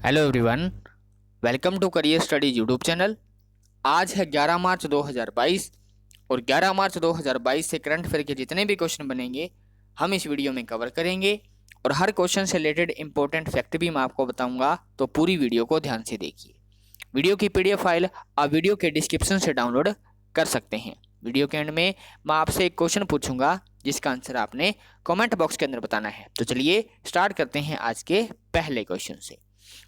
Hello everyone, welcome to career studies YouTube channel. आज है 11 मार्च 2022 और 11 मार्च 2022 से करंट अफेयर के जितने भी क्वेश्चन बनेंगे हम इस वीडियो में कवर करेंगे और हर क्वेश्चन से रिलेटेड इंपॉर्टेंट फैक्ट भी मैं आपको बताऊंगा, तो पूरी वीडियो को ध्यान से देखिए। वीडियो की पीडीएफ फाइल आप वीडियो के डिस्क्रिप्शन से डाउनलोड कर सकते हैं। वीडियो के एंड में मैं आपसे एक क्वेश्चन पूछूंगा जिसका आंसर आपने कमेंट बॉक्स के अंदर बताना है। तो चलिए स्टार्ट करते हैं आज के पहले क्वेश्चन से।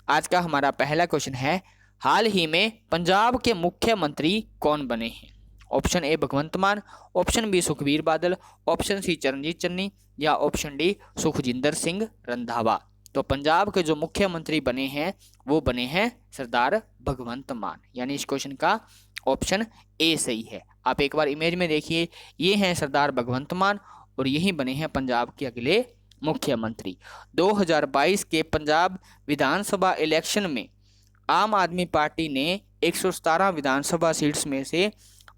आज का हमारा पहला क्वेश्चन है, हाल ही में पंजाब के मुख्यमंत्री कौन बने हैं? ऑप्शन ए भगवंत मान, option B Sukhbir Badal, option C Charanjit Channi या ऑप्शन डी सुखजिंदर सिंह रंधावा। तो पंजाब के जो मुख्यमंत्री बने हैं वो बने हैं सरदार भगवंत मान, यानी इस क्वेश्चन का ऑप्शन ए सही है। आप एक बार इमेज में देखिए, ये हैं सरदार भगवंत मान और यही बने हैं पंजाब के अगले मुख्यमंत्री। 2022 के पंजाब विधानसभा इलेक्शन में आम आदमी पार्टी ने 117 विधानसभा सीट्स में से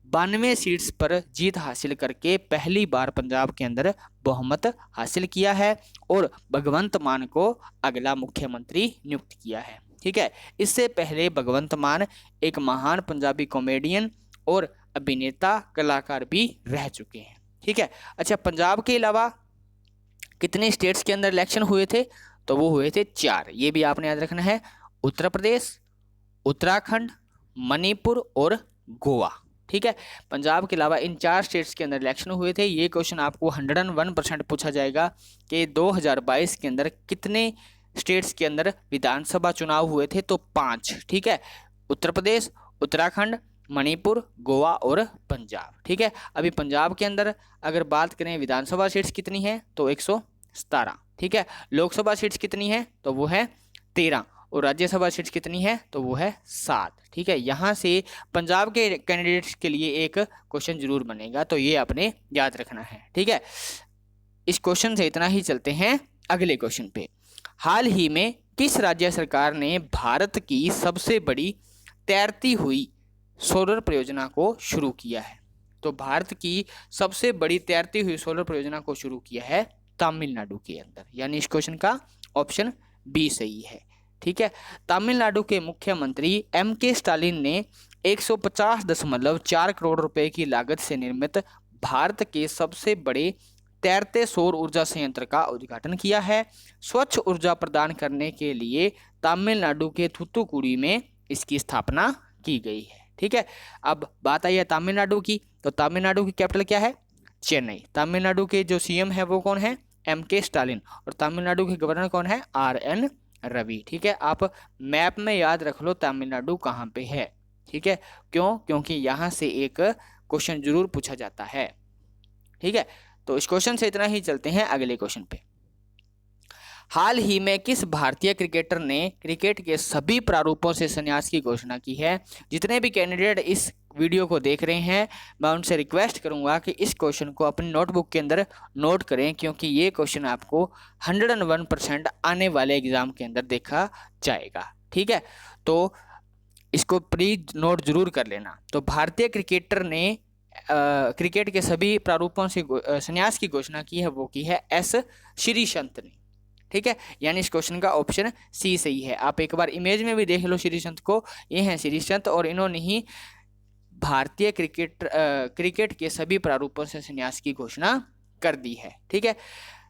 92 सीट्स पर जीत हासिल करके पहली बार पंजाब के अंदर बहुमत हासिल किया है और भगवंत मान को अगला मुख्यमंत्री नियुक्त किया है। ठीक है, इससे पहले भगवंत मान एक महान पंजाबी कॉमेडियन और अभिनेता कलाकार भी रह चुके हैं। ठीक है, अच्छा, पंजाब के अलावा कितने स्टेट्स के अंदर इलेक्शन हुए थे? तो वो हुए थे 4। ये भी आपने याद रखना है, उत्तर प्रदेश, उत्तराखंड, मणिपुर और गोवा। ठीक है, पंजाब के अलावा इन 4 स्टेट्स के अंदर इलेक्शन हुए थे। ये क्वेश्चन आपको 101% पूछा जाएगा कि 2022 के अंदर कितने स्टेट्स के अंदर विधानसभा चुनाव हुए थे? तो 5। ठीक है, उत्तर प्रदेश, उत्तराखंड, मणिपुर, गोवा और पंजाब। ठीक है, अभी पंजाब के अंदर अगर बात करें विधानसभा सीट्स कितनी है तो 117। ठीक है, लोकसभा सीट्स कितनी है तो वो है 13 और राज्यसभा सीट्स कितनी है तो वो है 7। ठीक है, यहाँ से पंजाब के कैंडिडेट्स के लिए एक क्वेश्चन जरूर बनेगा, तो ये आपने याद रखना है। ठीक है, इस क्वेश्चन से इतना ही, चलते हैं अगले क्वेश्चन पे। हाल ही में किस राज्य सरकार ने भारत की सबसे बड़ी तैरती हुई सोलर परियोजना को शुरू किया है? तो भारत की सबसे बड़ी तैरती हुई सोलर परियोजना को शुरू किया है तमिलनाडु के अंदर, यानी इस क्वेश्चन का ऑप्शन बी सही है। ठीक है, तमिलनाडु के मुख्यमंत्री MK स्टालिन ने 150.4 करोड़ रुपए की लागत से निर्मित भारत के सबसे बड़े तैरते सौर ऊर्जा संयंत्र का उद्घाटन किया है। स्वच्छ ऊर्जा प्रदान करने के लिए तमिलनाडु के थूथुकुडी में इसकी स्थापना की गई है। ठीक है, अब बात आई है तमिलनाडु की, तो तमिलनाडु की कैपिटल क्या है? चेन्नई। तमिलनाडु के जो CM है वो कौन है? MK Stalin. और तमिलनाडु के गवर्नर कौन है? RN रवि। ठीक है, आप मैप में याद रख लो तमिलनाडु कहाँ पे है। ठीक है, क्यों? क्योंकि यहाँ से एक क्वेश्चन जरूर पूछा जाता है। ठीक है, तो इस क्वेश्चन से इतना ही, चलते हैं अगले क्वेश्चन पे। हाल ही में किस भारतीय क्रिकेटर ने क्रिकेट के सभी प्रारूपों से संन्यास की घोषणा की है? जितने भी कैंडिडेट इस वीडियो को देख रहे हैं, मैं उनसे रिक्वेस्ट करूंगा कि इस क्वेश्चन को अपनी नोटबुक के अंदर नोट करें, क्योंकि ये क्वेश्चन आपको 101% आने वाले एग्जाम के अंदर देखा जाएगा। ठीक है, तो इसको प्लीज नोट जरूर कर लेना। तो भारतीय क्रिकेटर ने क्रिकेट के सभी प्रारूपों से संन्यास की घोषणा की है, वो की है S श्रीसंत ने। ठीक है, यानी इस क्वेश्चन का ऑप्शन सी सही है। आप एक बार इमेज में भी देख लो श्रीसंत को, ये हैं श्रीसंत और इन्होंने ही भारतीय क्रिकेट के सभी प्रारूपों से संन्यास की घोषणा कर दी है। ठीक है,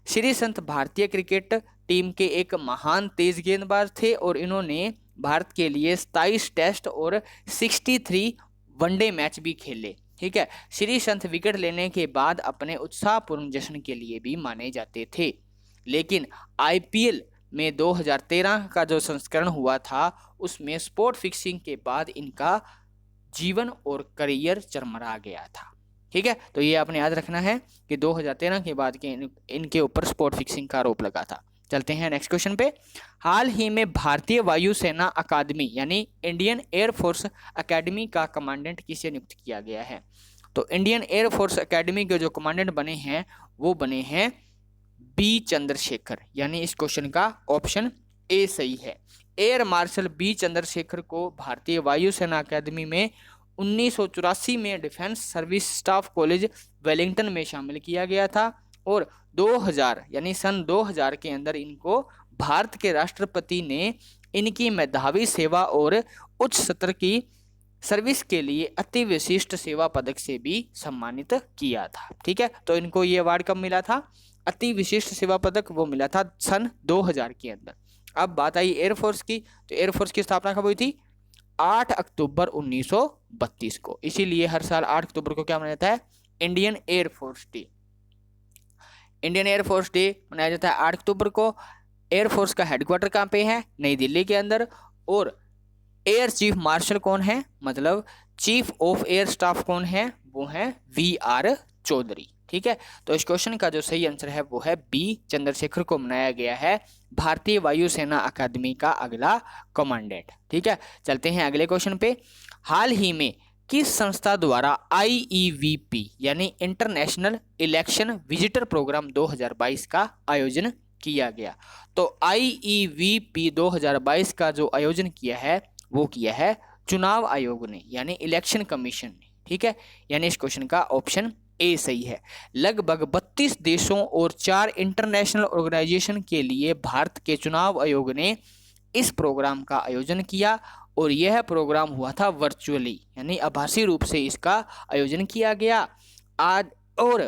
श्रीसंत भारतीय क्रिकेट टीम के एक महान तेज गेंदबाज थे और इन्होंने भारत के लिए 27 टेस्ट और 63 वनडे मैच भी खेले। ठीक है, श्रीसंत विकेट लेने के बाद अपने उत्साहपूर्ण जश्न के लिए भी माने जाते थे, लेकिन IPL में 2013 का जो संस्करण हुआ था उसमें स्पॉट फिक्सिंग के बाद इनका जीवन और करियर चरमरा गया था। ठीक है, तो ये आपने याद रखना है कि 2013 के बाद के इनके ऊपर स्पॉट फिक्सिंग का आरोप लगा था। चलते हैं नेक्स्ट क्वेश्चन पे। हाल ही में भारतीय वायुसेना अकादमी यानी इंडियन एयरफोर्स अकेडमी का कमांडेंट किसे नियुक्त किया गया है? तो इंडियन एयरफोर्स अकेडमी के जो कमांडेंट बने हैं वो बने हैं B चंद्रशेखर, यानी इस क्वेश्चन का ऑप्शन ए सही है। एयर मार्शल B चंद्रशेखर को भारतीय वायुसेना अकादमी में 1984 में defence service staff college Wellington में शामिल किया गया था और 2000 यानी सन 2000 के अंदर इनको भारत के राष्ट्रपति ने इनकी मेधावी सेवा और उच्च स्तर की सर्विस के लिए अति विशिष्ट सेवा पदक से भी सम्मानित किया था। ठीक है, तो इनको ये अवार्ड कब मिला था? अति विशिष्ट सेवा पदक वो मिला था सन 2000 के अंदर। अब बात आई एयरफोर्स की, तो एयरफोर्स की स्थापना कब हुई थी? 8 अक्टूबर 1932 को। इसीलिए हर साल 8 अक्टूबर को क्या मनाया जाता है? Indian air force day. Indian air force day मनाया जाता है 8 अक्टूबर को। एयरफोर्स का हेडक्वार्टर कहाँ पे है? नई दिल्ली के अंदर। और एयर चीफ मार्शल कौन है, मतलब चीफ ऑफ एयर स्टाफ कौन है? वो है VR चौधरी। ठीक है, तो इस क्वेश्चन का जो सही आंसर है वो है बी, चंद्रशेखर को बनाया गया है भारतीय वायुसेना अकादमी का अगला कमांडेंट। ठीक है, चलते हैं अगले क्वेश्चन पे। हाल ही में किस संस्था द्वारा IEVP यानी इंटरनेशनल इलेक्शन विजिटर प्रोग्राम 2022 का आयोजन किया गया? तो IEVP 2022 का जो आयोजन किया है वो किया है चुनाव आयोग ने, यानी इलेक्शन कमीशन ने। ठीक है, यानी इस क्वेश्चन का ऑप्शन ए सही है। लगभग 32 देशों और 4 इंटरनेशनल ऑर्गेनाइजेशन के लिए भारत के चुनाव आयोग ने इस प्रोग्राम का आयोजन किया और यह प्रोग्राम हुआ था वर्चुअली, यानी आभासी रूप से इसका आयोजन किया गया आज। और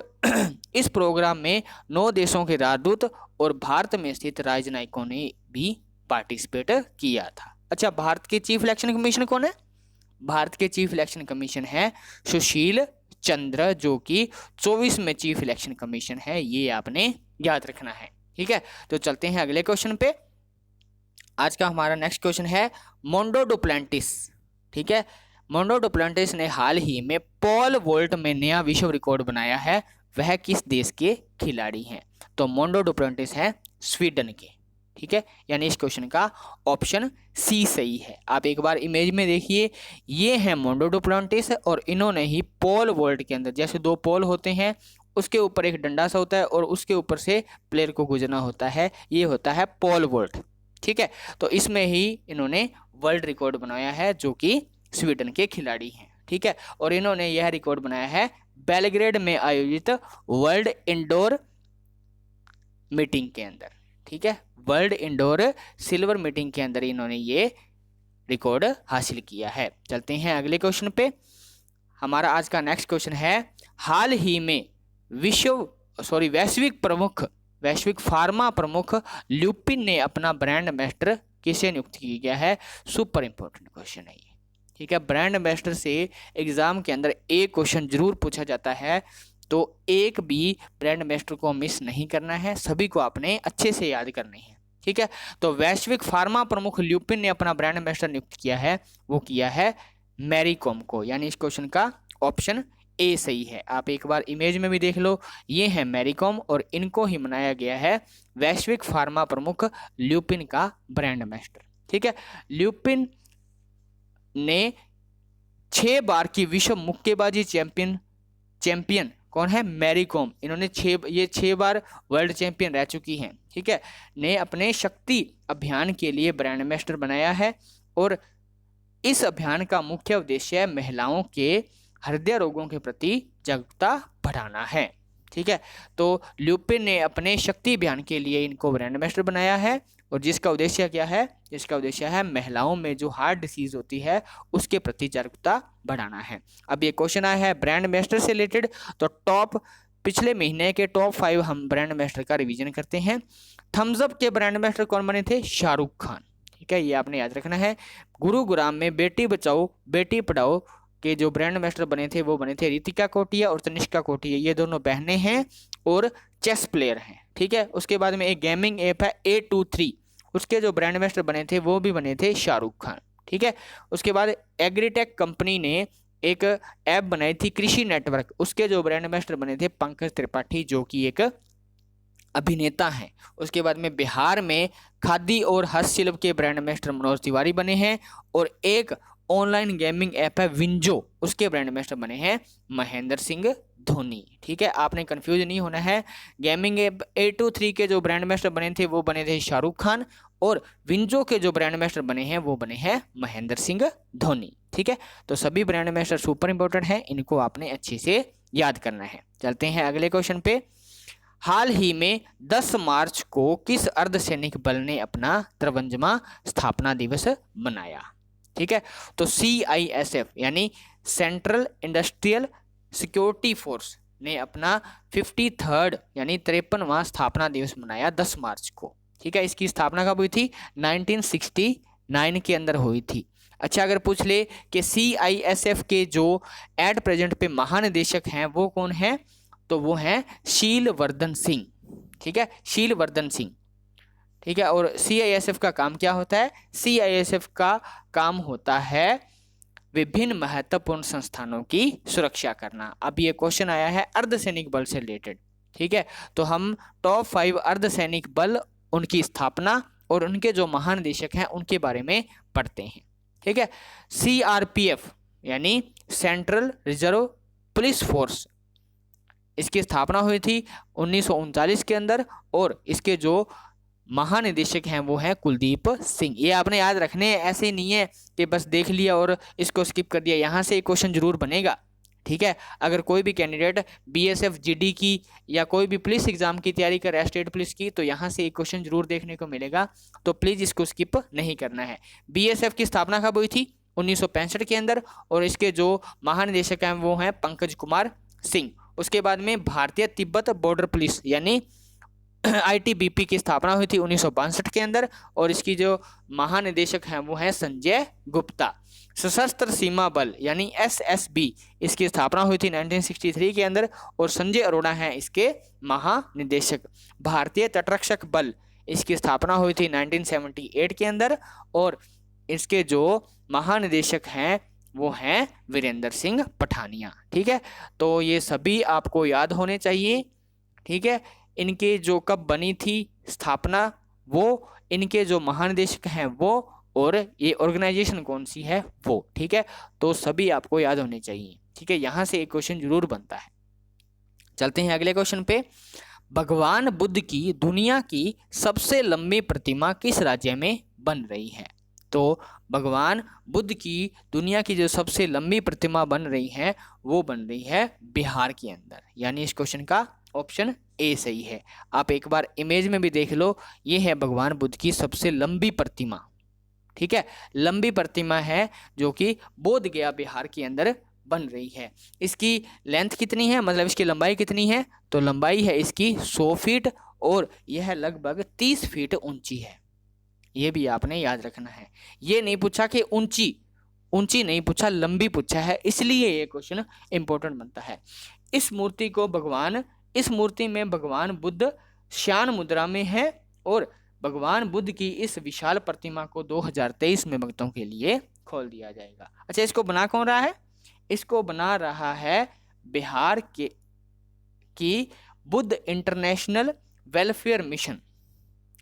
इस प्रोग्राम में 9 देशों के राजदूत और भारत में स्थित राजनयिकों ने भी पार्टिसिपेट किया था। अच्छा, भारत के चीफ इलेक्शन कमीशन कौन है? भारत के चीफ इलेक्शन कमीशन है सुशील चंद्र, जो कि 24 में चीफ इलेक्शन कमीशन है। ये आपने याद रखना है। ठीक है, तो चलते हैं अगले क्वेश्चन पे। आज का हमारा नेक्स्ट क्वेश्चन है मोंडो डुप्लांटिस। ठीक है, मोंडो डुप्लांटिस ने हाल ही में पोल वोल्ट में नया विश्व रिकॉर्ड बनाया है। वह किस देश के खिलाड़ी हैं? तो मोंडो डुप्लांटिस है स्वीडन के। ठीक है, यानी इस क्वेश्चन का ऑप्शन सी सही है। आप एक बार इमेज में देखिए, ये है मोंडो डुप्लांटिस और इन्होंने ही पोल वोल्ट के अंदर, जैसे 2 पोल होते हैं उसके ऊपर एक डंडा सा होता है और उसके ऊपर से प्लेयर को गुजरना होता है, ये होता है पोल वोल्ट। ठीक है, तो इसमें ही इन्होंने वर्ल्ड रिकॉर्ड बनाया है, जो कि स्वीडन के खिलाड़ी हैं। ठीक है, और इन्होंने यह रिकॉर्ड बनाया है बेलग्रेड में आयोजित वर्ल्ड इंडोर मीटिंग के अंदर। ठीक है, वर्ल्ड इंडोर सिल्वर मीटिंग के अंदर इन्होंने ये रिकॉर्ड हासिल किया है। चलते हैं अगले क्वेश्चन पे। हमारा आज का नेक्स्ट क्वेश्चन है, हाल ही में वैश्विक फार्मा प्रमुख ल्यूपिन ने अपना ब्रांड एम्बेसडर किसे नियुक्त किया गया है? सुपर इंपॉर्टेंट क्वेश्चन है ये। ठीक है, ब्रांड एम्बेसडर से एग्जाम के अंदर एक क्वेश्चन जरूर पूछा जाता है, तो एक भी ब्रांड एम्बेसडर को मिस नहीं करना है, सभी को आपने अच्छे से याद करने हैं। ठीक है, तो वैश्विक फार्मा प्रमुख ल्यूपिन ने अपना ब्रांड एम्बेसडर नियुक्त किया है, वो किया है मैरी कॉम को, यानी इस क्वेश्चन का ऑप्शन ए सही है। आप एक बार इमेज में भी देख लो, ये है मैरी कॉम और इनको ही बनाया गया है वैश्विक फार्मा प्रमुख ल्यूपिन का ब्रांड एम्बेसडर। ठीक है, ल्यूपिन ने 6 बार की विश्व मुक्केबाजी चैंपियन कौन है? मैरी कॉम। इन्होंने 6 बार वर्ल्ड चैंपियन रह चुकी हैं। ठीक है, ने अपने शक्ति अभियान के लिए ब्रांड एम्बेसडर बनाया है और इस अभियान का मुख्य उद्देश्य है महिलाओं के हृदय रोगों के प्रति जागरूकता बढ़ाना है। ठीक है, तो ल्यूपिन ने अपने शक्ति अभियान के लिए इनको ब्रांड एम्बेसडर बनाया है और जिसका उद्देश्य क्या है? जिसका उद्देश्य है महिलाओं में जो हार्ट डिसीज होती है उसके प्रति जागरूकता बढ़ाना है। अब ये क्वेश्चन आया है ब्रांड एम्बेसडर से रिलेटेड, तो पिछले महीने के टॉप 5 हम ब्रांड एम्बेसडर का रिवीजन करते हैं। थम्स अप के ब्रांड एम्बेसडर कौन बने थे? शाहरुख खान। ठीक है, ये आपने याद रखना है। गुरुग्राम में बेटी बचाओ बेटी पढ़ाओ के जो ब्रांड एम्बेसडर बने थे वो बने थे रितिका कोटिया और तनिष्का कोटिया। ये दोनों बहनें हैं और चेस प्लेयर हैं। ठीक है, उसके बाद में एक गेमिंग ऐप है A23, उसके जो ब्रांड एम्बेसडर बने थे वो भी बने थे शाहरुख खान। ठीक है, उसके बाद एग्रीटेक कंपनी ने एक ऐप बनाई थी कृषि नेटवर्क, उसके जो ब्रांड एम्बेसडर बने थे पंकज त्रिपाठी, जो कि एक अभिनेता हैं। उसके बाद में बिहार में खादी और हस्तशिल्प के ब्रांड एम्बेसडर मनोज तिवारी बने हैं और एक ऑनलाइन गेमिंग ऐप है विंजो, उसके ब्रांड एम्बेसडर बने हैं महेंद्र सिंह धोनी। ठीक है, आपने कंफ्यूज नहीं होना है। गेमिंग ऐप A23 के जो ब्रांड एम्बेसडर बने थे वो बने थे शाहरुख खान और विंजो के जो ब्रांड एम्बेसडर बने हैं वो बने हैं महेंद्र सिंह धोनी। ठीक है, तो सभी ब्रांड एम्बेसडर सुपर इंपॉर्टेंट हैं, इनको आपने अच्छे से याद करना है। चलते हैं अगले क्वेश्चन पे। हाल ही में 10 मार्च को किस अर्धसैनिक बल ने अपना 53वां स्थापना दिवस मनाया? ठीक है, तो CISF यानी सेंट्रल इंडस्ट्रियल सिक्योरिटी फोर्स ने अपना 53rd यानी 53वां स्थापना दिवस मनाया 10 मार्च को। ठीक है, इसकी स्थापना कब हुई थी? 1969 के अंदर हुई थी। अच्छा, अगर पूछ ले कि CISF के जो एट प्रेजेंट पे महानिदेशक हैं वो कौन है, तो वो हैं शीलवर्धन सिंह। ठीक है, शीलवर्धन सिंह। ठीक है, और CISF का काम क्या होता है? CISF का काम होता है विभिन्न महत्वपूर्ण संस्थानों की सुरक्षा करना। अब ये क्वेश्चन आया है अर्धसैनिक बल से रिलेटेड। ठीक है, तो हम टॉप 5 अर्धसैनिक बल, उनकी स्थापना और उनके जो महानिदेशक हैं उनके बारे में पढ़ते हैं। ठीक है, CRPF यानी सेंट्रल रिजर्व पुलिस फोर्स, इसकी स्थापना हुई थी 1939 के अंदर और इसके जो महानिदेशक हैं वो हैं कुलदीप सिंह। ये आपने याद रखने हैं, ऐसे नहीं है कि बस देख लिया और इसको स्किप कर दिया, यहाँ से एक क्वेश्चन जरूर बनेगा। ठीक है, अगर कोई भी कैंडिडेट BSF GD की या कोई भी पुलिस एग्जाम की तैयारी कर रहा है, स्टेट पुलिस की, तो यहाँ से एक क्वेश्चन जरूर देखने को मिलेगा, तो प्लीज इसको स्किप नहीं करना है। BSF की स्थापना कब हुई थी? 1965 के अंदर और इसके जो महानिदेशक हैं वो हैं पंकज कुमार सिंह। उसके बाद में भारतीय तिब्बत बॉर्डर पुलिस यानी ITBP की स्थापना हुई थी 1962 के अंदर और इसकी जो महानिदेशक हैं वो हैं संजय गुप्ता। सशस्त्र सीमा बल यानी SSB, इसकी स्थापना हुई थी 1963 के अंदर और संजय अरोड़ा हैं इसके महानिदेशक। भारतीय तटरक्षक बल, इसकी स्थापना हुई थी 1978 के अंदर और इसके जो महानिदेशक हैं वो हैं वीरेंद्र सिंह पठानिया। ठीक है, तो ये सभी आपको याद होने चाहिए। ठीक है, इनके जो कब बनी थी स्थापना, वो इनके जो महानिदेशक हैं वो, और ये ऑर्गेनाइजेशन कौन सी है वो। ठीक है, तो सभी आपको याद होने चाहिए। ठीक है, यहाँ से एक क्वेश्चन जरूर बनता है। चलते हैं अगले क्वेश्चन पे। भगवान बुद्ध की दुनिया की सबसे लंबी प्रतिमा किस राज्य में बन रही है? तो भगवान बुद्ध की दुनिया की जो सबसे लंबी प्रतिमा बन रही है वो बन रही है बिहार के अंदर, यानी इस क्वेश्चन का ऑप्शन ए सही है। आप एक बार इमेज में भी देख लो, ये है भगवान बुद्ध की सबसे लंबी प्रतिमा। ठीक है, लंबी प्रतिमा है जो कि बोध गया बिहार के अंदर बन रही है। इसकी लेंथ कितनी है, मतलब इसकी लंबाई कितनी है? तो लंबाई है इसकी 100 फीट और यह लगभग 30 फीट ऊंची है। ये भी आपने याद रखना है। ये नहीं पूछा कि ऊंची नहीं पूछा, लंबी पूछा है, इसलिए ये क्वेश्चन इंपॉर्टेंट बनता है। इस मूर्ति में भगवान बुद्ध श्यान मुद्रा में है और भगवान बुद्ध की इस विशाल प्रतिमा को 2023 में भक्तों के लिए खोल दिया जाएगा। अच्छा, इसको बना कौन रहा है? इसको बना रहा है बिहार की बुद्ध इंटरनेशनल वेलफेयर मिशन।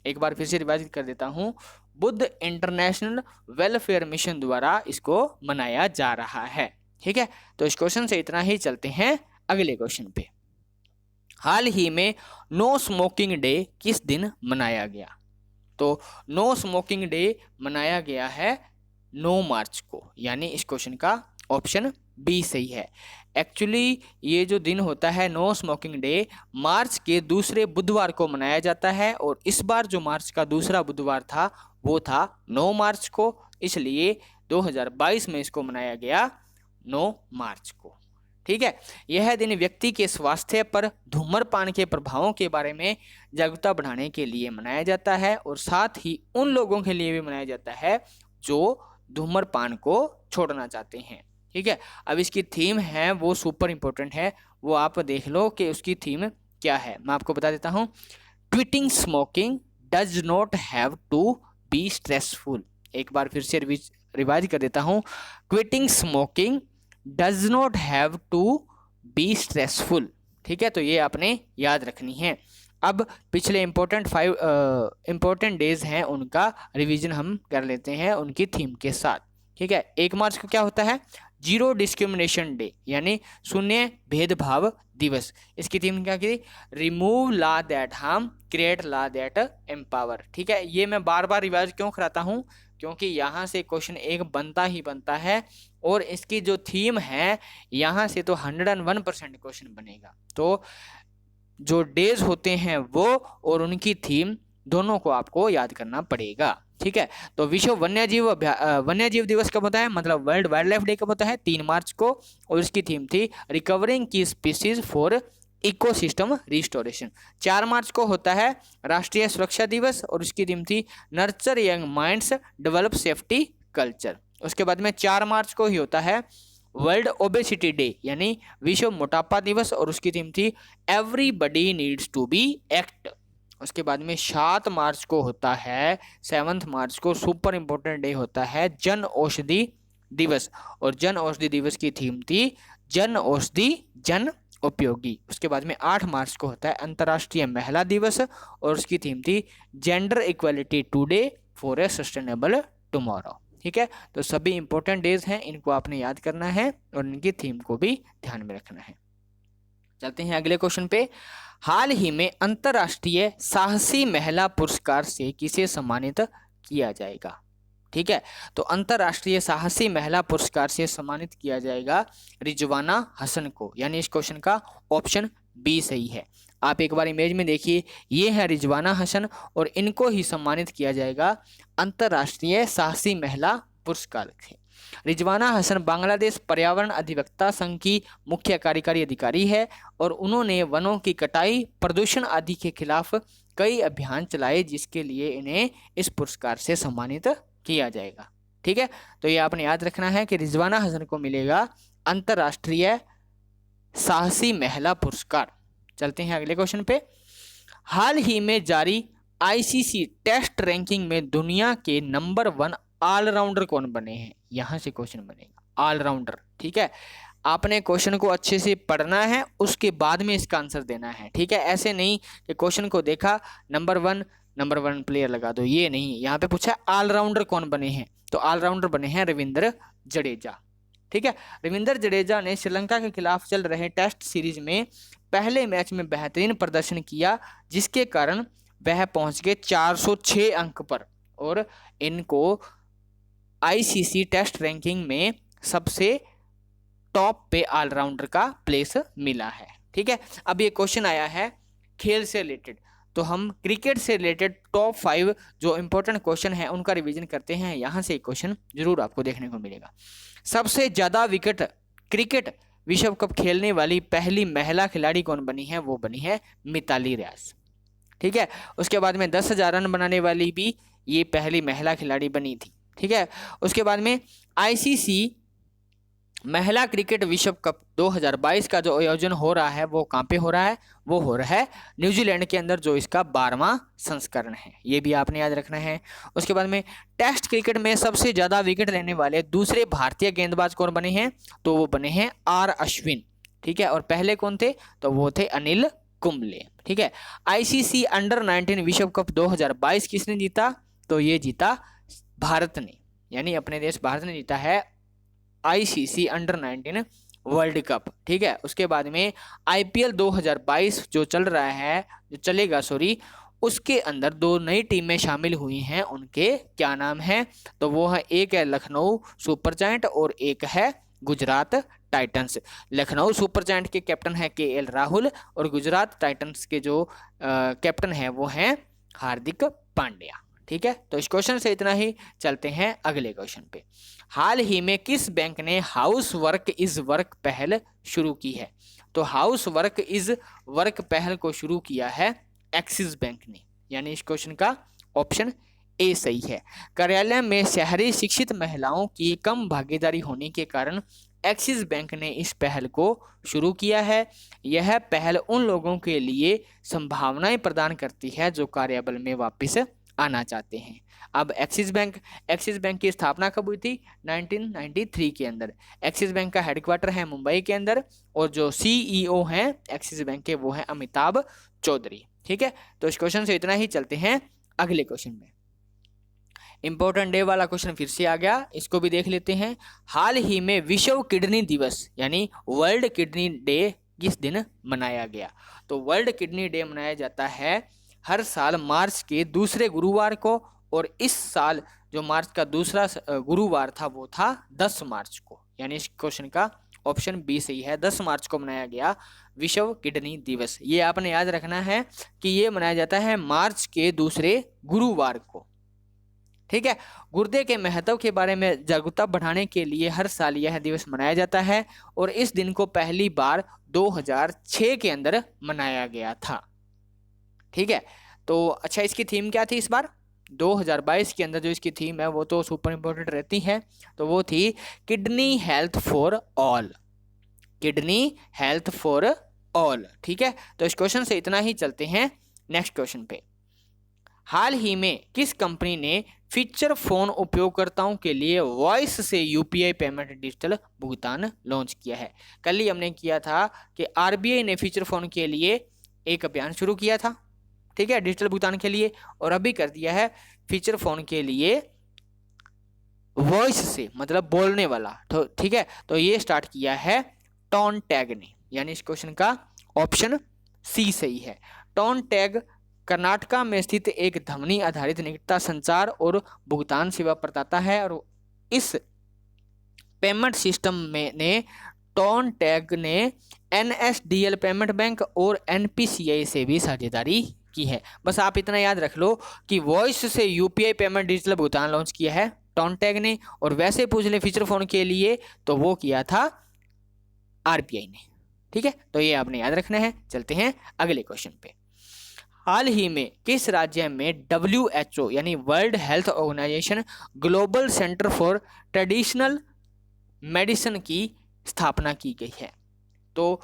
एक बार फिर से रिवाइज कर देता हूं, बुद्ध इंटरनेशनल वेलफेयर मिशन द्वारा इसको मनाया जा रहा है। ठीक है, तो इस क्वेश्चन से इतना ही। चलते हैं अगले क्वेश्चन पे। हाल ही में नो स्मोकिंग डे किस दिन मनाया गया? तो नो स्मोकिंग डे मनाया गया है 9 मार्च को, यानी इस क्वेश्चन का ऑप्शन बी सही है। एक्चुअली ये जो दिन होता है नो स्मोकिंग डे, मार्च के दूसरे बुधवार को मनाया जाता है और इस बार जो मार्च का दूसरा बुधवार था वो था 9 मार्च को, इसलिए 2022 में इसको मनाया गया 9 मार्च को। ठीक है, यह दिन व्यक्ति के स्वास्थ्य पर धूम्रपान के प्रभावों के बारे में जागरूकता बढ़ाने के लिए मनाया जाता है और साथ ही उन लोगों के लिए भी मनाया जाता है जो धूम्रपान को छोड़ना चाहते हैं। ठीक है, अब इसकी थीम है वो सुपर इंपॉर्टेंट है, वो आप देख लो कि उसकी थीम क्या है। मैं आपको बता देता हूँ, quitting smoking does not have to be stressful. एक बार फिर से रिवाइज कर देता हूँ, quitting smoking does not have to be stressful. ठीक है, तो ये आपने याद रखनी है। अब पिछले इंपॉर्टेंट डेज हैं उनका रिवीजन हम कर लेते हैं उनकी थीम के साथ। ठीक है, 1 मार्च को क्या होता है? जीरो डिस्क्रिमिनेशन डे, यानी शून्य भेदभाव दिवस। इसकी थीम क्या की? Remove law that harm, create law that empower. ठीक है, ये मैं बार बार रिवाइज क्यों कराता हूँ? क्योंकि यहाँ से क्वेश्चन एक बनता ही बनता है और इसकी जो थीम है यहाँ से तो 101% क्वेश्चन बनेगा। तो जो डेज होते हैं वो और उनकी थीम दोनों को आपको याद करना पड़ेगा। ठीक है, तो विश्व वन्यजीव दिवस कब होता है, मतलब वर्ल्ड वाइल्ड लाइफ डे कब होता है, 3 मार्च को, और इसकी थीम थी रिकवरिंग की स्पीसीज फॉर इकोसिस्टम रिस्टोरेशन। 4 मार्च को होता है राष्ट्रीय सुरक्षा दिवस और उसकी थीम थी nurture young minds develop safety culture. उसके बाद में 4 मार्च को ही होता है वर्ल्ड ओबेसिटी डे यानी विश्व मोटापा दिवस और उसकी थीम थी everybody needs to be act. उसके बाद में 7 मार्च को होता है 7 मार्च को सुपर इंपॉर्टेंट डे होता है जन औषधि दिवस और जन औषधि दिवस की थीम थी जन औषधि जन उपयोगी। उसके बाद में 8 मार्च को होता है अंतर्राष्ट्रीय महिला दिवस और उसकी थीम थी gender equality today for a sustainable tomorrow. ठीक है, तो सभी इंपॉर्टेंट डेज हैं, इनको आपने याद करना है और इनकी थीम को भी ध्यान में रखना है। चलते हैं अगले क्वेश्चन पे। हाल ही में अंतर्राष्ट्रीय साहसी महिला पुरस्कार से किसे सम्मानित किया जाएगा। ठीक है, तो अंतर्राष्ट्रीय साहसी महिला पुरस्कार से सम्मानित किया जाएगा रिजवाना हसन को, यानी इस क्वेश्चन का ऑप्शन बी सही है। आप एक बार इमेज में देखिए, ये है रिजवाना हसन और इनको ही सम्मानित किया जाएगा अंतर्राष्ट्रीय साहसी महिला पुरस्कार से। रिजवाना हसन बांग्लादेश पर्यावरण अधिवक्ता संघ की मुख्य कार्यकारी अधिकारी है और उन्होंने वनों की कटाई, प्रदूषण आदि के खिलाफ कई अभियान चलाए, जिसके लिए इन्हें इस पुरस्कार से सम्मानित किया जाएगा। ठीक है, तो ये आपने याद रखना है कि रिजवाना हसन को मिलेगा अंतर्राष्ट्रीय साहसी महिला पुरस्कार। चलते हैं अगले क्वेश्चन पे। हाल ही में जारी आईसीसी टेस्ट रैंकिंग में दुनिया के नंबर 1 ऑलराउंडर कौन बने हैं, यहां से क्वेश्चन बनेगा ऑलराउंडर। ठीक है, आपने क्वेश्चन को अच्छे से पढ़ना है, उसके बाद में इसका आंसर देना है। ठीक है, ऐसे नहीं कि क्वेश्चन को देखा नंबर वन प्लेयर लगा दो, ये नहीं। यहाँ पे पूछा ऑलराउंडर कौन बने हैं, तो ऑलराउंडर बने हैं रविंद्र जडेजा। ठीक है, रविंद्र जडेजा ने श्रीलंका के खिलाफ चल रहे टेस्ट सीरीज में पहले मैच में बेहतरीन प्रदर्शन किया, जिसके कारण वह पहुंच गए 406 अंक पर और इनको आईसीसी टेस्ट रैंकिंग में सबसे टॉप पे ऑलराउंडर का प्लेस मिला है। ठीक है, अब ये क्वेश्चन आया है खेल से रिलेटेड, तो हम क्रिकेट से रिलेटेड टॉप 5 जो इंपॉर्टेंट क्वेश्चन है उनका रिवीजन करते हैं। यहाँ से एक क्वेश्चन जरूर आपको देखने को मिलेगा। सबसे ज्यादा विकेट क्रिकेट विश्व कप खेलने वाली पहली महिला खिलाड़ी कौन बनी है, वो बनी है मिताली राज। ठीक है, उसके बाद में 10,000 रन बनाने वाली भी ये पहली महिला खिलाड़ी बनी थी। ठीक है, उसके बाद में आईसीसी महिला क्रिकेट विश्व कप 2022 का जो आयोजन हो रहा है वो कहाँ पे हो रहा है, वो हो रहा है न्यूजीलैंड के अंदर, जो इसका 12वां संस्करण है, ये भी आपने याद रखना है। उसके बाद में टेस्ट क्रिकेट में सबसे ज्यादा विकेट लेने वाले दूसरे भारतीय गेंदबाज कौन बने हैं, तो वो बने हैं आर अश्विन। ठीक है, और पहले कौन थे, तो वो थे अनिल कुंबले। ठीक है, आईसीसी अंडर 19 विश्व कप 2022 किसने जीता, तो ये जीता भारत ने, यानी अपने देश भारत ने जीता है आईसीसी अंडर 19 वर्ल्ड कप। ठीक है, उसके बाद में आईपीएल 2022 जो चल रहा है, जो चलेगा सॉरी, उसके अंदर 2 नई टीमें शामिल हुई हैं, उनके क्या नाम है, तो वो है एक है लखनऊ सुपर जायंट और एक है Gujarat Titans. Lucknow super giant के कैप्टन है केएल राहुल और गुजरात टाइटंस के जो कैप्टन है वो हैं हार्दिक पांड्या। ठीक है, तो इस क्वेश्चन से इतना ही। चलते हैं अगले क्वेश्चन पे। हाल ही में किस बैंक ने हाउस वर्क इज वर्क पहल शुरू की है, तो हाउस वर्क इज वर्क पहल को शुरू किया है एक्सिस बैंक ने, यानी इस क्वेश्चन का ऑप्शन ए सही है। कार्यालय में शहरी शिक्षित महिलाओं की कम भागीदारी होने के कारण एक्सिस बैंक ने इस पहल को शुरू किया है। यह पहल उन लोगों के लिए संभावनाएं प्रदान करती है जो कार्यबल में वापस आना चाहते हैं। अब एक्सिस बैंक की स्थापना कब हुई थी, 1993 के अंदर। एक्सिस बैंक का हेडक्वार्टर है मुंबई के अंदर और जो सीईओ हैं एक्सिस बैंक के वो हैं अमिताभ चौधरी। ठीक है, तो इस क्वेश्चन से इतना ही। चलते हैं अगले क्वेश्चन में। इंपॉर्टेंट डे वाला क्वेश्चन फिर से आ गया, इसको भी देख लेते हैं। हाल ही में विश्व किडनी दिवस यानी वर्ल्ड किडनी डे किस दिन मनाया गया, तो वर्ल्ड किडनी डे मनाया जाता है हर साल मार्च के दूसरे गुरुवार को, और इस साल जो मार्च का दूसरा गुरुवार था वो था 10 मार्च को, यानी इस क्वेश्चन का ऑप्शन बी सही है। 10 मार्च को मनाया गया विश्व किडनी दिवस। ये आपने याद रखना है कि ये मनाया जाता है मार्च के दूसरे गुरुवार को। ठीक है, गुर्दे के महत्व के बारे में जागरूकता बढ़ाने के लिए हर साल यह दिवस मनाया जाता है और इस दिन को पहली बार 2006 के अंदर मनाया गया था। ठीक है, तो अच्छा इसकी थीम क्या थी इस बार 2022 के अंदर? जो इसकी थीम है वो तो सुपर इंपॉर्टेंट रहती है, तो वो थी kidney health for all. Kidney health for all. ठीक है, तो इस क्वेश्चन से इतना ही। चलते हैं नेक्स्ट क्वेश्चन पे। हाल ही में किस कंपनी ने फीचर फोन उपयोगकर्ताओं के लिए वॉइस से यूपीआई पेमेंट डिजिटल भुगतान लॉन्च किया है? कल ही हमने किया था कि आरबीआई ने फीचर फोन के लिए एक अभियान शुरू किया था, ठीक है, डिजिटल भुगतान के लिए, और अभी कर दिया है फीचर फोन के लिए वॉइस से, मतलब बोलने वाला। तो ठीक है, तो ये स्टार्ट किया है टोन टैग ने, यानी इस क्वेश्चन का ऑप्शन सी सही है। टोन टैग कर्नाटका में स्थित एक ध्वनि आधारित निकटता संचार और भुगतान सेवा प्रदाता है, और इस पेमेंट सिस्टम में ने टोन टैग ने एनएसडीएल पेमेंट बैंक और एनपीसीआई से भी साझेदारी की है। बस आप इतना याद रख लो कि वॉइस से यूपीआई पेमेंट डिजिटल भुगतान लॉन्च किया है टोन टैग ने, और वैसे पूछ ले फीचर फोन के लिए तो वो किया था आरबीआई ने। ठीक है, तो ये आपने याद रखना है। चलते हैं अगले क्वेश्चन पे। हाल ही में किस राज्य में WHO यानी World Health Organization Global Centre for Traditional Medicine की स्थापना की गई है? तो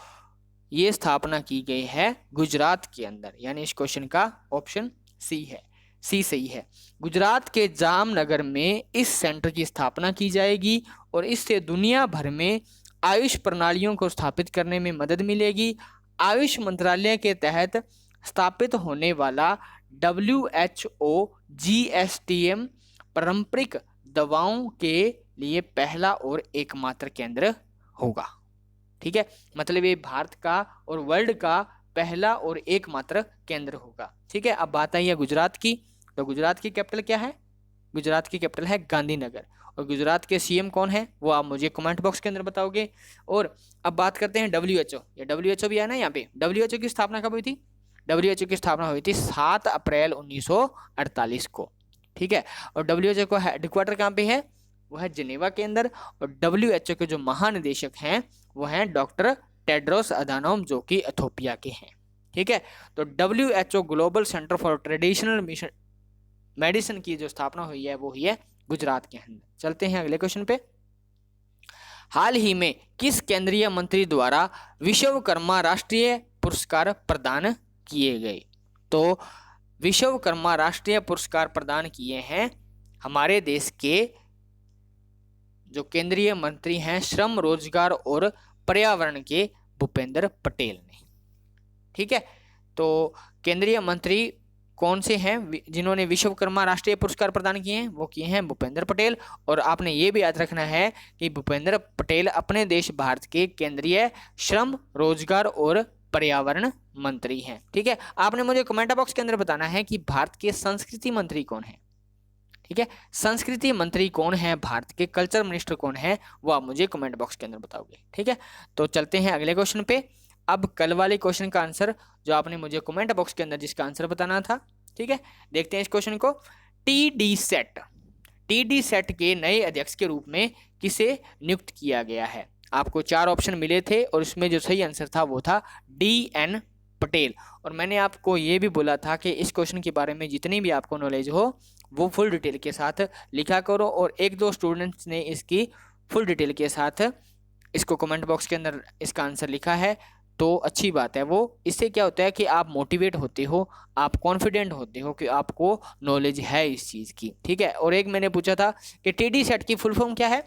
ये स्थापना की गई है गुजरात के अंदर, यानी इस क्वेश्चन का ऑप्शन सी है, सी सही है। गुजरात के जामनगर में इस सेंटर की स्थापना की जाएगी और इससे दुनिया भर में आयुष प्रणालियों को स्थापित करने में मदद मिलेगी। आयुष मंत्रालय के तहत स्थापित होने वाला WHO GSTM पारंपरिक दवाओं के लिए पहला और एकमात्र केंद्र होगा। ठीक है, मतलब ये भारत का और वर्ल्ड का पहला और एकमात्र केंद्र होगा। ठीक है, अब बात आई है गुजरात की, तो गुजरात की कैपिटल क्या है? गुजरात की कैपिटल है गांधीनगर, और गुजरात के सीएम कौन है वो आप मुझे कमेंट बॉक्स के अंदर बताओगे। और अब बात करते हैं WHO। ये WHO भी है ना यहाँ पे। WHO की स्थापना कब हुई थी? WHO की स्थापना हुई थी 7 अप्रैल 1948 को। ठीक है, और WHO का हेडक्वार्टर कहाँ पे है? वो है जिनेवा के अंदर, और WHO के जो महानिदेशक हैं वो हैं डॉक्टर टेड्रोस अधानोम, जो कि इथोपिया के हैं। ठीक है, तो WHO global Centre for Traditional Medicine की जो स्थापना हुई है वो हुई है गुजरात के अंदर। चलते हैं अगले क्वेश्चन पे। हाल ही में किस केंद्रीय मंत्री द्वारा विश्वकर्मा राष्ट्रीय पुरस्कार प्रदान किए गए? तो विश्वकर्मा राष्ट्रीय पुरस्कार प्रदान किए हैं हमारे देश के जो केंद्रीय मंत्री हैं श्रम रोजगार और पर्यावरण के भूपेंद्र पटेल ने। ठीक है, तो केंद्रीय मंत्री कौन से हैं जिन्होंने विश्वकर्मा राष्ट्रीय पुरस्कार प्रदान किए हैं? वो किए हैं भूपेंद्र पटेल। और आपने ये भी याद रखना है कि भूपेंद्र पटेल अपने देश भारत के केंद्रीय श्रम रोजगार और पर्यावरण मंत्री हैं। ठीक है, आपने मुझे कमेंट बॉक्स के अंदर बताना है कि भारत के संस्कृति मंत्री कौन है। ठीक है, संस्कृति मंत्री कौन है, भारत के कल्चर मिनिस्टर कौन है, वो आप मुझे कमेंट बॉक्स के अंदर बताओगे। ठीक है, तो चलते हैं अगले क्वेश्चन पे। अब कल वाले क्वेश्चन का आंसर जो आपने मुझे कमेंट बॉक्स के अंदर जिसका आंसर बताना था, ठीक है, देखते हैं इस क्वेश्चन को। टीडी सेट के नए अध्यक्ष के रूप में किसे नियुक्त किया गया है? आपको 4 ऑप्शन मिले थे और इसमें जो सही आंसर था वो था DN पटेल। और मैंने आपको ये भी बोला था कि इस क्वेश्चन के बारे में जितनी भी आपको नॉलेज हो वो फुल डिटेल के साथ लिखा करो, और 1-2 स्टूडेंट्स ने इसकी फुल डिटेल के साथ इसको कमेंट बॉक्स के अंदर इसका आंसर लिखा है, तो अच्छी बात है। वो इससे क्या होता है कि आप मोटिवेट होते हो, आप कॉन्फिडेंट होते हो कि आपको नॉलेज है इस चीज़ की। ठीक है, और एक मैंने पूछा था कि टीडी सेट की फुल फॉर्म क्या है?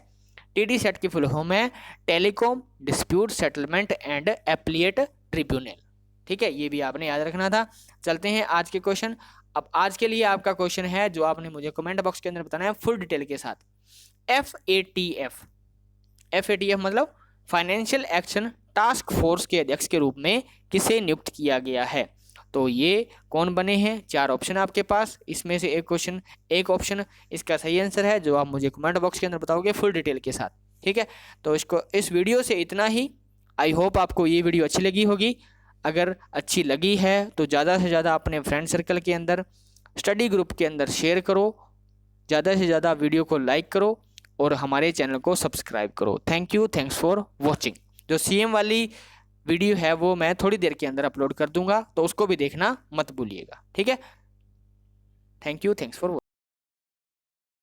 टीडी सेट की फुल फॉर्म है telecom dispute settlement and appellate tribunal. ठीक है, ये भी आपने याद रखना था। चलते हैं आज के क्वेश्चन। अब आज के लिए आपका क्वेश्चन है जो आपने मुझे कमेंट बॉक्स के अंदर बताना है फुल डिटेल के साथ। FATF मतलब फाइनेंशियल एक्शन टास्क फोर्स के अध्यक्ष के रूप में किसे नियुक्त किया गया है? तो ये कौन बने हैं? 4 ऑप्शन आपके पास, इसमें से एक ऑप्शन इसका सही आंसर है जो आप मुझे कमेंट बॉक्स के अंदर बताओगे फुल डिटेल के साथ। ठीक है, तो इस वीडियो से इतना ही। आई होप आपको ये वीडियो अच्छी लगी होगी। अगर अच्छी लगी है तो ज़्यादा से ज़्यादा अपने फ्रेंड सर्कल के अंदर, स्टडी ग्रुप के अंदर शेयर करो, ज़्यादा से ज़्यादा वीडियो को लाइक करो और हमारे चैनल को सब्सक्राइब करो। Thank you, thanks for watching. जो CM वाली वीडियो है वो मैं थोड़ी देर के अंदर अपलोड कर दूंगा, तो उसको भी देखना मत भूलिएगा। ठीक है, thank you, thanks for watching.